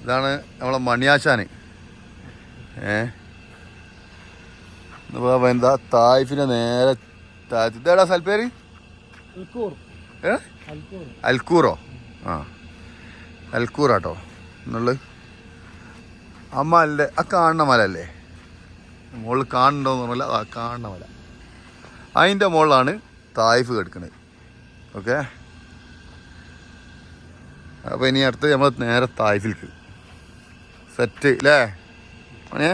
ഇതാണ് നമ്മളെ മണിയാശാന്. എന്താ തായ്ഫിന്റെ നേരെ താഴത്ത്. ഇതേടാ സ്ഥലപ്പേര്? അൽക്കൂറോ? ആ, അൽക്കൂറാട്ടോ എന്നുള്ളത്. അമ്മല്ലേ ആ കാണുന്ന മല അല്ലേ? മുകളിൽ കാണുന്നുണ്ടോന്ന് പറഞ്ഞില്ല, ആ കാണുന്ന മല. അതിൻ്റെ മുകളിലാണ് തായ്ഫ് കിടക്കുന്നത്. ഓക്കെ, അപ്പോൾ ഇനി അടുത്ത് നമ്മൾ നേരെ തായ്ഫിലേക്ക് സെറ്റ് അല്ലേ മണിയേ?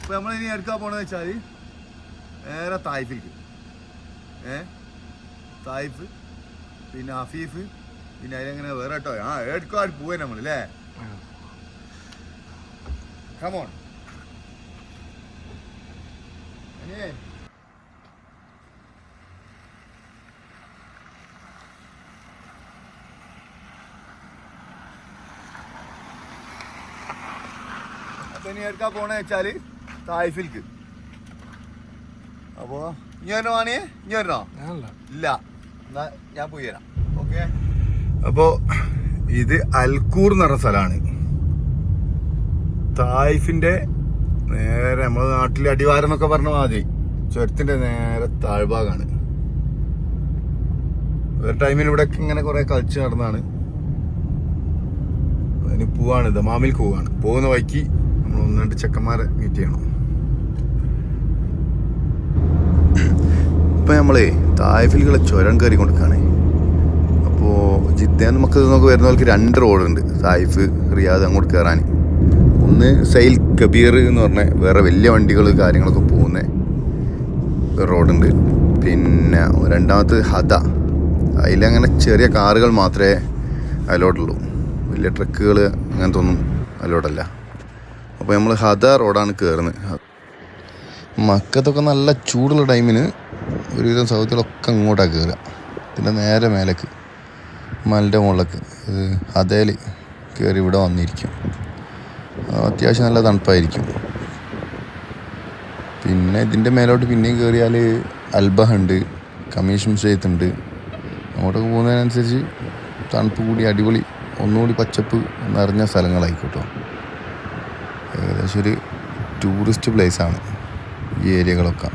അപ്പോൾ നമ്മളിനി എടുക്കാൻ പോകണമെന്ന് വെച്ചാൽ നേരെ തായ്ഫിലേക്ക്. തായ്ഫ് പിന്നെ ഹഫീഫ് പിന്നെ അതിലെങ്ങനെ വേറെ കേട്ടോ. ആ എടുക്കാട് പോവേ നമ്മളല്ലേ. കമോൺ അനിയേ. അപ്പൊ ഇനി എടുക്കാൻ പോണ വെച്ചാല് തായ്ഫിൽക്ക്. അപ്പോ ഇനി വരണോ ആണിയെ? ഇനി വരണോ? ഇല്ല, എന്നാ ഞാൻ പോയി തരാം. ഓക്കെ, അപ്പോ ഇത് അൽക്കൂർ എന്ന് പറഞ്ഞ സ്ഥലമാണ്. തായ്ഫിന്റെ നേരെ നമ്മളെ നാട്ടിലെ അടിവാരം എന്നൊക്കെ പറഞ്ഞ മാതിരി ചുരത്തിന്റെ നേരെ താഴ്ഭാഗമാണ്. ഒരു ടൈമിൽ ഇവിടെ ഇങ്ങനെ കുറെ കളിച്ച് നടന്നാണ്. അതിന് പോവാണ്, ദമാമിൽക്ക് പോവാണ്. പോകുന്ന വഴിക്ക് നമ്മൾ 1-2 ചെക്കന്മാരെ മീറ്റ് ചെയ്യണം. ഇപ്പൊ നമ്മളെ തായ്ഫിലുള്ള ചുരം കയറി കൊടുക്കുകയാണ്. അപ്പോൾ ജിദ്ദേന്ന് നമുക്ക് വരുന്നവർക്ക് 2 റോഡുണ്ട് തായ്ഫ് റിയാദ് അങ്ങോട്ട് കയറാൻ. ഒന്ന് സൈൽ കബീർ എന്ന് പറഞ്ഞ വേറെ വലിയ വണ്ടികൾ കാര്യങ്ങളൊക്കെ പോകുന്ന റോഡുണ്ട്. പിന്നെ രണ്ടാമത് ഹദ, അതിലങ്ങനെ ചെറിയ കാറുകൾ മാത്രമേ അതിലോട്ടുള്ളൂ, വലിയ ട്രക്കുകൾ അങ്ങനത്തെ ഒന്നും അതിലോട്ടല്ല. അപ്പോൾ നമ്മൾ ഹദ റോഡാണ് കയറുന്നത്. മക്കത്തൊക്കെ നല്ല ചൂടുള്ള ടൈമിന് ഒരുവിധം സൗദികളൊക്കെ ഇങ്ങോട്ടാണ് കയറുക. പിന്നെ നേരെ മേലേക്ക് മലൻ്റെ മുകളിലേക്ക് ഇത് ഹദയിൽ കയറി ഇവിടെ വന്നിരിക്കും. അത്യാവശ്യം നല്ല തണുപ്പായിരിക്കും. പിന്നെ ഇതിൻ്റെ മേലോട്ട് പിന്നെയും കയറിയാൽ അൽബഹ ഉണ്ട്, കമീഷൻ ഷെയ്ത്ത് ഉണ്ട്. അങ്ങോട്ടൊക്കെ പോകുന്നതിനനുസരിച്ച് തണുപ്പ് കൂടി അടിപൊളി ഒന്നുകൂടി പച്ചപ്പ് നിറഞ്ഞ സ്ഥലങ്ങളായിക്കോട്ടോ. ഏകദേശം ഒരു ടൂറിസ്റ്റ് പ്ലേസാണ് ഈ ഏരിയകളൊക്കെ.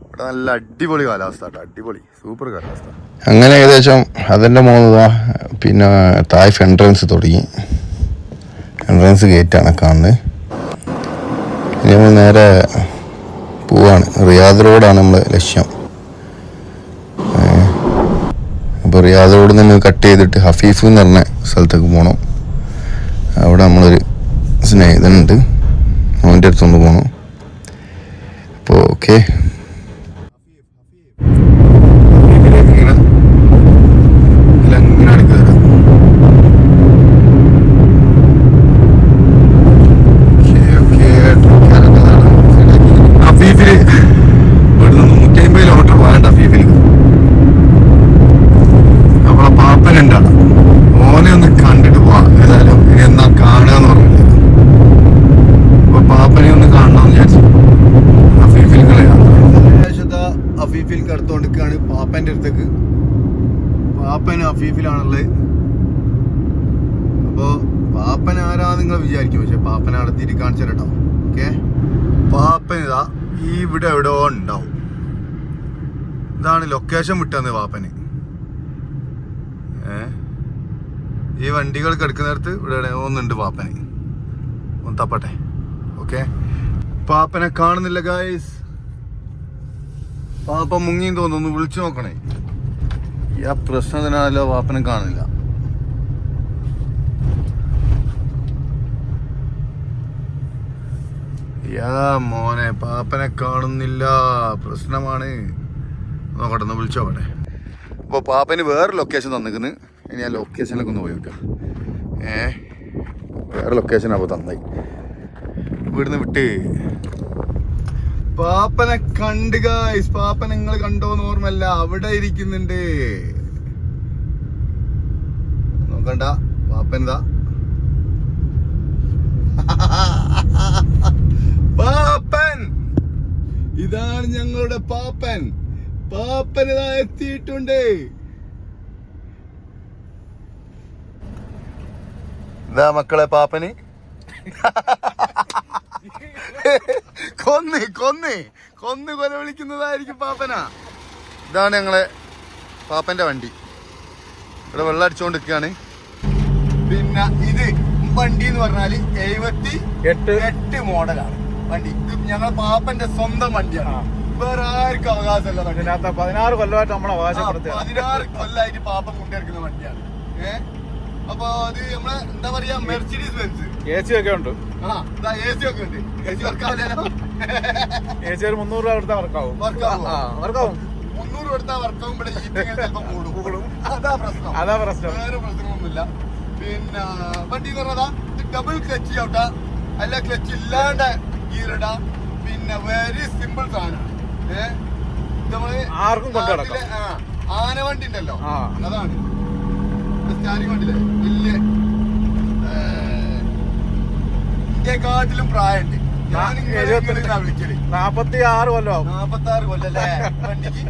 ഇവിടെ നല്ല അടിപൊളി കാലാവസ്ഥ കേട്ടോ, അടിപൊളി സൂപ്പർ കാലാവസ്ഥ. അങ്ങനെ ഏകദേശം അതിൻ്റെ മുകളിൽ പിന്നെ തായ്ഫ് എൻട്രൻസ് തുടങ്ങി. എൻട്രൻസ് ഗേറ്റാണ് കാണുന്നത്. ഇനി നമ്മൾ നേരെ പോവാണ്. റിയാദ് റോഡാണ് നമ്മൾ ലക്ഷ്യം. അപ്പോൾ റിയാദ് റോഡിൽ നിന്ന് കട്ട് ചെയ്തിട്ട് ഹഫീഫ് എന്ന് പറഞ്ഞ സ്ഥലത്തേക്ക് പോകണം. അവിടെ നമ്മളൊരു സ്നേഹിതനുണ്ട്, അവൻ്റെ അടുത്തൊന്ന് പോകണം. അപ്പോൾ ഓക്കെ, അടുത്തോണ്ടിരിക്കുകയാണ് പാപ്പൻ്റെ അടുത്തേക്ക്. പാപ്പൻ അഫീഫിലാണുള്ളത്. അപ്പോൾ പാപ്പൻ ആരാന്ന് നിങ്ങൾ വിചാരിക്കും, പക്ഷെ പാപ്പൻ അടുത്തിട്ട് കാണിച്ചു തരട്ടോ. ഓക്കെ, പാപ്പൻ ഇതാ ഇവിടെ എവിടെയോ ഉണ്ടാവും. ഇതാണ് ലൊക്കേഷൻ വിട്ടത് പാപ്പന്. ഈ വണ്ടികൾ കിടക്കുന്നിടത്ത് ഇവിടെ ഒന്നുണ്ട് പാപ്പന്. ഒന്ന് തപ്പട്ടെ. ഓക്കെ, പാപ്പനെ കാണുന്നില്ല ഗായ്സ്. പാപ്പ മുങ്ങിയും തോന്നുന്നു, വിളിച്ചു നോക്കണേ. ഈ പ്രശ്നത്തിനാണല്ലോ പാപ്പനെ കാണുന്നില്ല. മോനെ പാപ്പനെ കാണുന്നില്ല, പ്രശ്നമാണ്. നോക്കട്ടെ, ഒന്ന് വിളിച്ചോക്കട്ടെ. അപ്പോൾ പാപ്പന് വേറെ ലൊക്കേഷൻ തന്നിക്കുന്നു. ഇനി ആ ലൊക്കേഷനിലൊക്കെ ഒന്ന് പോയി നോക്കാം. വേറെ ലൊക്കേഷനാണ് അപ്പോൾ തന്നായി. ഇവിടുന്ന് വിട്ട് പാപ്പനെ കണ്ട് ഗായ്സ്. പാപ്പൻ നിങ്ങൾ കണ്ടോന്ന് ഓർമ്മല്ല, അവിടെ ഇരിക്കുന്നുണ്ട്. നോക്കണ്ട, പാപ്പൻതാ. പാപ്പൻ, ഇതാണ് ഞങ്ങളുടെ പാപ്പൻ. പാപ്പനതാ എത്തിയിട്ടുണ്ട്. ഇതാ മക്കളെ പാപ്പന് കൊന്ന് കൊന്ന് കൊന്ന് കൊല വിളിക്കുന്നതായിരിക്കും പാപ്പനാ. ഇതാണ് ഞങ്ങളെ പാപ്പന്റെ വണ്ടി. ഇവിടെ വെള്ളം അടിച്ചുകൊണ്ടിരിക്കുകയാണ്. പിന്നെ ഇത് വണ്ടി എന്ന് പറഞ്ഞാല് 78 മോഡലാണ് വണ്ടി. ഇത് ഞങ്ങളെ പാപ്പന്റെ സ്വന്തം വണ്ടിയാണ്. വേറെ ആർക്കും അവകാശമല്ല. 16 കൊല്ലമായിട്ട് നമ്മളെ അവകാശപ്പെടുത്തുക. 16 കൊല്ലമായിട്ട് പാപ്പൻ കൊണ്ടിരിക്കുന്ന വണ്ടിയാണ്. അപ്പൊ അത് നമ്മളെ എന്താ പറയാ, മെർസിഡീസ് ബെൻസ്. AC ഒക്കെ ഉണ്ട്. AC ഒക്കെ ഉണ്ട്. AC വർക്കാവില്ലല്ലോ. AC ഒരു 300 രൂപ കൊടുത്താൽ വർക്കാവും. 300 കൊടുത്താൽ വർക്കാവും. ഇവിടെ ചിലപ്പോ കൂടും. അതാ പ്രശ്നം. വേറെ പ്രശ്നമൊന്നുമില്ല. പിന്നെ വണ്ടി എന്ന് പറഞ്ഞതാ ഡബിൾ ക്ലച്ച് ചവിട്ടാ, അല്ല ക്ലച്ച് ഇല്ലാണ്ട് ഗീറിടാ. പിന്നെ വെരി സിമ്പിൾ സാധനമാണ്. നമ്മള് ആർക്കും കൊണ്ടുനടക്കാം. ആന വണ്ടി ഉണ്ടല്ലോ, അതാണ് സ്റ്റാരിങ് വണ്ടിയില്ലേ. വലിയ ഇന്ത്യക്കാട്ടിലും പ്രായമുണ്ട്. വിളിക്കല് 46 കൊല്ലം. 46 കൊല്ലല്ലേ വണ്ടിക്ക്.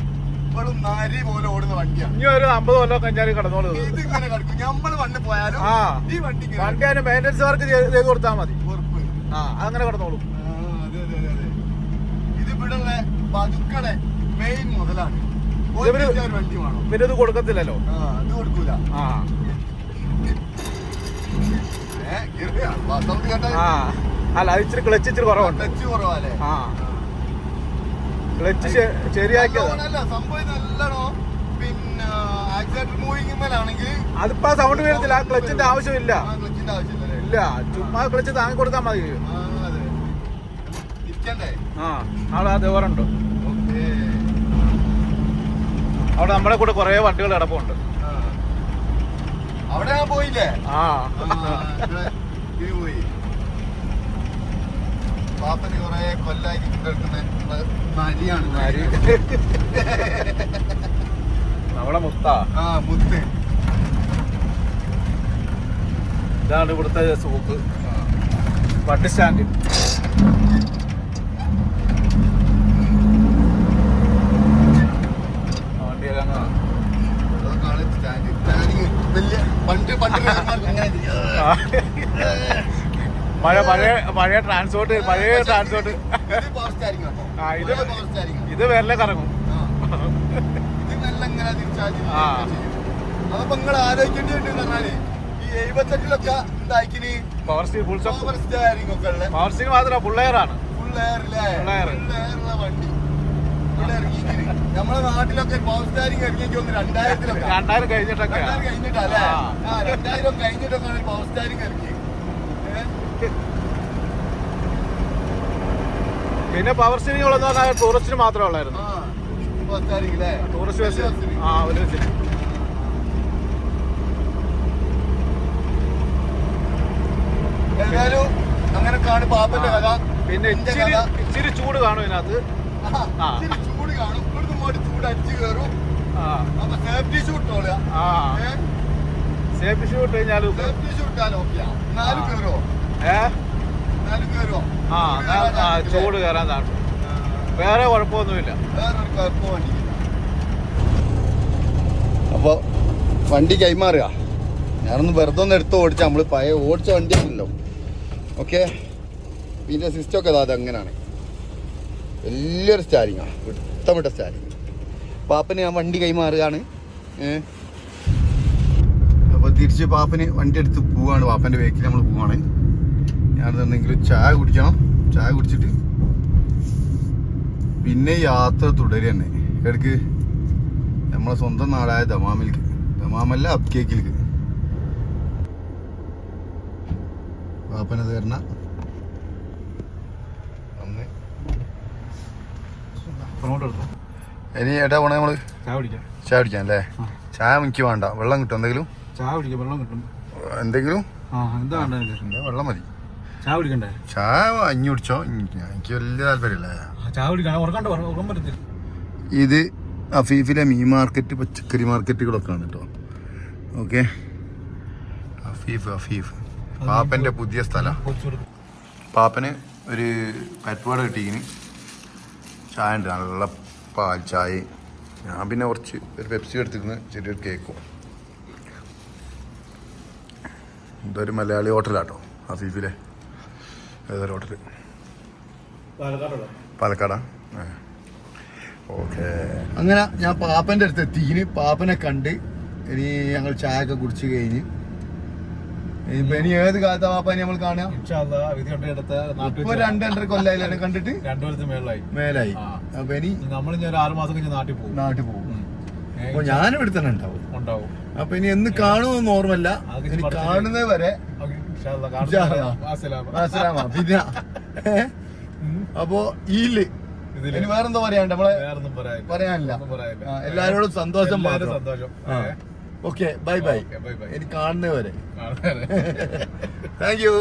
ഇപ്പോഴും നാരി പോലെ ഓടുന്ന വണ്ടിയാണ്. ഇനി ഒരു 50 കൊല്ലം കഴിഞ്ഞാൽ കടന്നോളൂ. ഇത് ഇങ്ങനെ കിടക്കും. നമ്മള് വണ്ടി പോയാലും ഈ വണ്ടി അതിന് മെയിൻ്റെനൻസ് വർക്ക് ചെയ്ത് കൊടുത്താൽ മതി. ഉറപ്പ്. അങ്ങനെ കടന്നോളൂ. അതെ. ഇത് ഇവിടെ പതുക്കളെ മെയിൻ മുതലാണ്. വണ്ടി വേണം. പിന്നെ ഇത് കൊടുക്കത്തില്ലല്ലോ. ഇത് കൊടുക്കൂല. അല്ല അത് ഇച്ചിരി ക്ലച്ച് ഇച്ചിരി കുറവുണ്ട്. ക്ലച്ച് കുറവല്ലേ? ക്ലച്ച് ശരിയാക്കിയത് സംഭവം നല്ലതാണോ. പിന്നെ ആക്സിലേറ്റർ മൂവിംഗ് മേലാണെങ്കിൽ അതിപ്പോ സൗണ്ട് വരത്തില്ല. ക്ലച്ചിന്റെ ആവശ്യമില്ല. ക്ലച്ചിന്റെ ആവശ്യമില്ല. ഇല്ല, ചുമ്മാ ക്ലച്ച് താങ്ങി കൊടുത്താൽ മതി. അവിടെ അതേപോലുണ്ട്. അവിടെ നമ്മളെ കൂടെ കൊറേ വണ്ടികൾ കിടപ്പുണ്ട്. അവിടെ ഞാൻ പോയില്ലേ? പോയി. പാപ്പന് കൊറേ കൊല്ലാക്കി കിടക്കുന്ന നരിയാണ്. നമ്മളെ മുത്താ. മുത്ത്. ഇതാണ് ഇവിടുത്തെ സൂക്ക്. വണ്ടി സ്റ്റാൻഡ്. പഴയ ട്രാൻസ്പോർട്ട്. ഇത് വെല്ല കറങ്ങും. അപ്പൊ നിങ്ങൾ ആലോചിക്കേണ്ടി പറഞ്ഞാല് ഈ 78ലൊക്കെ എന്തായിക്കിന് power steering full power steering ഒക്കെ ഉള്ള. പവർ സ്റ്റീരിംഗ് മാത്രമല്ല, ഫുൾ എയർ ആണ്. ഫുൾ എയറുള്ള വണ്ടി ഇവിടെ ഇറങ്ങിയിരിക്കുന്നു. നമ്മളെ നാട്ടിലൊക്കെ പവർ സ്റ്റിയറിംഗ് ഇറങ്ങിയൊക്കെ 2000 കഴിഞ്ഞിട്ടൊക്കെ. 2000 കഴിഞ്ഞിട്ടല്ലേ? 2000 കഴിഞ്ഞിട്ടൊക്കെ പവർ സ്റ്റിയറിംഗ് ഇറങ്ങി. പിന്നെ പവർ സ്റ്റിയറിംഗ് ഉള്ളതെന്ന് പറഞ്ഞാൽ ടൂറിസ്റ്റിന് മാത്രമേ ഉള്ളായിരുന്നു. Tourist bus. ഒരു ബസ്സിന്. ഏതായാലും അങ്ങനെ കാണും പാപ്പന്റെ കഥ. പിന്നെ ഇച്ചിരി ചൂട് കാണും ഇതിനകത്ത്. ചൂട് കാണും. ഇവിടുന്ന് ഇങ്ങോട്ട് ചൂട് അടിച്ചു കയറും. അപ്പൊ സേഫ്റ്റി ഷൂട്ട് സേഫ്റ്റി ഷൂട്ട് കഴിഞ്ഞാലും സേഫ്റ്റി ഷൂട്ടാലോ നാലും കയറുമോ? നാലും കയറുമോ? ചൂട് കയറാൻ താഴ്ത്തു. വേറെ കുഴപ്പമൊന്നുമില്ല. വേറൊരു കുഴപ്പം വണ്ടിക്കില്ല. അപ്പൊ വണ്ടി കൈമാറുക. ഞാനൊന്ന് വെറുതെ ഒന്ന് എടുത്ത് ഓടിച്ച നമ്മള് പഴയ ഓടിച്ച വണ്ടിയാണല്ലോ. ഓക്കെ. ഇതിന്റെ സിസ്റ്റം ഒക്കെ അത് അങ്ങനെയാണ്. വലിയൊരു സ്റ്റാരിങ്ങാണ്. വിട്ട സ്റ്റാരിങ്. പാപ്പന് ഞാൻ വണ്ടി കൈമാറുകയാണ്. അപ്പോൾ തിരിച്ച് പാപ്പന് വണ്ടി എടുത്ത് പോവാണ്. പാപ്പൻ്റെ ബേക്കിൽ നമ്മൾ പോവാണ്. ഞാനെന്തെങ്കിലും ചായ കുടിക്കണം. ചായ കുടിച്ചിട്ട് പിന്നെ യാത്ര തുടരുക തന്നെ. ഇടയ്ക്ക് നമ്മളെ സ്വന്തം നാടായ ദമാമിലേക്ക്. ദമാമല്ല, അബ്കേക്കിലേക്ക്. പാപ്പനത് വരണ ഇനി ഏട്ടാ പോണേ നമ്മള്? ചായ കുടിക്കാം അല്ലേ? ചായ എനിക്ക് വേണ്ട. വെള്ളം കിട്ടും എന്തെങ്കിലും? ചായ കുടിക്കാം. വെള്ളം കിട്ടും എന്തെങ്കിലും? എന്താ വെള്ളം മതി. ചായ കുടിക്കണ്ടേ? ചായ അഞ്ഞു കുടിച്ചോ. എനിക്ക് വലിയ താല്പര്യമില്ല ചായ കുടിക്കാൻ. ഇത് അഫീഫിലെ മീൻ മാർക്കറ്റ്, പച്ചക്കറി മാർക്കറ്റുകളൊക്കെ ആണ് കേട്ടോ. ഓക്കെ. അഫീഫ് പാപ്പൻ്റെ പുതിയ സ്ഥലം. പാപ്പന് ഒരു പറ്റുപാട് കിട്ടിയിന്. ചായ ഉണ്ട്, നല്ല പാൽ ചായ. ഞാൻ പിന്നെ കുറച്ച് ഒരു പെപ്സി എടുത്തിരുന്ന് ചെറിയൊരു കേക്കും. ഇതൊരു മലയാളി ഹോട്ടലാട്ടോ, ഹഫീഫിലെ ഏതൊരു ഹോട്ടൽ, പാലക്കാടാ. ഓക്കെ, അങ്ങനെ ഞാൻ പാപ്പൻ്റെ അടുത്ത് എത്തിക്കിന്. പാപ്പനെ കണ്ട് ഇനി ഞങ്ങൾ ചായ ഒക്കെ കുടിച്ച് കഴിഞ്ഞ് ഇപ്പൊ ഇനി ഏത് കാലത്താ പാപ്പ നമ്മൾ കാണുക? ഇപ്പൊ 2-2.5 കൊല്ലായില്ലാണ് കണ്ടിട്ട്, 2 കൊല്ലത്തിന് മേലായി. അപ്പൊ ഇനി നമ്മൾ 6 മാസം കഴിഞ്ഞ് നാട്ടിൽ പോകും. അപ്പൊ ഞാനും ഇവിടെ തന്നെ ഉണ്ടാവും. അപ്പൊ ഇനി എന്ന് കാണുമെന്ന് ഓർമ്മല്ല, ഇനി കാണുന്നത് വരെ പിന്നെ. അപ്പൊ ഈല് ഇനി വേറെന്തോ പറയാണ്ട് നമ്മളെ പറയാനില്ല. എല്ലാരോടും സന്തോഷം മാത്രം. Okay, bye bye. ഇനി കാണുന്നത് വരെ. Thank you.